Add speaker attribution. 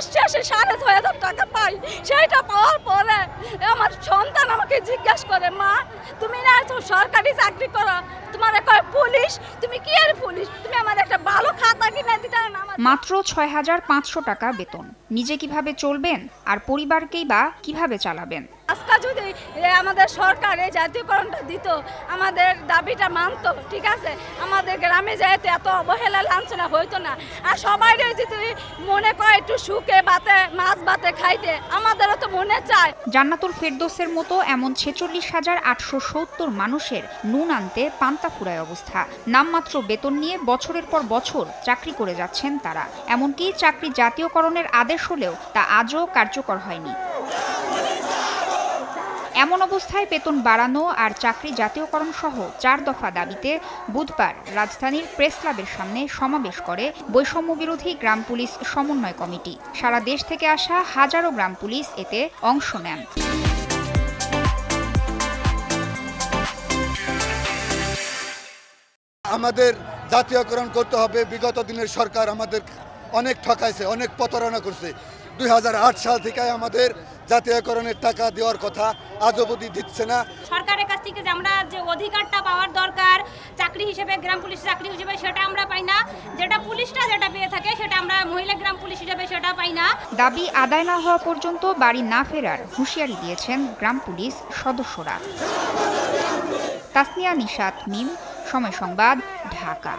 Speaker 1: মাস শেষে ৬,৫০০ টাকা পাই। সেইটা পাওয়ার পরে আমার সন্তান আমাকে জিজ্ঞাসা করে, মা তুমি না সরকারি চাকরি করো, তোমার কয় পুলিশ, তুমি কি এর পুলিশ, তুমি আমার একটা ভালো খাতা কিনে দিতে না।
Speaker 2: মাত্র ৬,৫০০ টাকা বেতন, নিজে কিভাবে চলবেন আর পরিবারকেই বা কিভাবে চালাবেন?
Speaker 1: আজকে যদি আমাদের সরকার এই জাতীয়করণটা দিত, আমাদের দাবিটা মানত, ঠিক আছে, আমাদের গ্রামে যেহেতু এত অবহেলা লাঞ্ছনা হইতো না। আর সবাই যদি মনে করে একটু সুখে বাতে মাছ ভাতে খাইতে, আমাদেরও তো মনে চায়।
Speaker 2: জান্নাতুল ফেরদৌসের মতো এমন ৪৬,৮৭০ মানুষের নুন আনতে পান্তা ফুরায় অবস্থা। নামমাত্র বেতন নিয়ে বছরের পর বছর চাকরি করে যাচ্ছেন তারা। এমনকি চাকরি জাতীয়করণের আদেশ হলেও তা আজও কার্যকর হয়নি। এমন অবস্থায় বেতন বাড়ানো আর চাকরি জাতীয়করণ সহ ৪ দফা দাবিতে বুধবার রাজধানীর প্রেস ক্লাবের সামনে সমাবেশ করে বৈষম্য বিরোধী গ্রাম পুলিশ সমন্বয় কমিটি। সারা দেশ থেকে আসা হাজারো গ্রাম পুলিশ এতে অংশ নেন।
Speaker 3: আমাদের জাতীয়করণ করতে হবে। বিগত দিনের সরকার আমাদের অনেক ঠকাইছে, অনেক প্রতারণা করছে। ২০০৮ সাল থেকে আমাদের জাতীয়করণের টাকা দেওয়ার কথা, আজ অবধি দিচ্ছে না।
Speaker 4: সরকারের কাছ থেকে যে আমরা যে অধিকারটা পাওয়ার দরকার চাকরি হিসেবে, গ্রাম পুলিশ চাকরি হিসেবে, সেটা আমরা পাই না। যেটা পুলিশটা যেটা পেয়ে থাকে সেটা আমরা মহিলা গ্রাম পুলিশ হিসেবে সেটা পাই না।
Speaker 2: দাবি আদায় না হওয়া পর্যন্ত বাড়ি না ফেরার হুঁশিয়ারি দিয়েছেন গ্রাম পুলিশ সদস্যরা। তাসনিয়া নিশাত মিম, সময় সংবাদ, ঢাকা।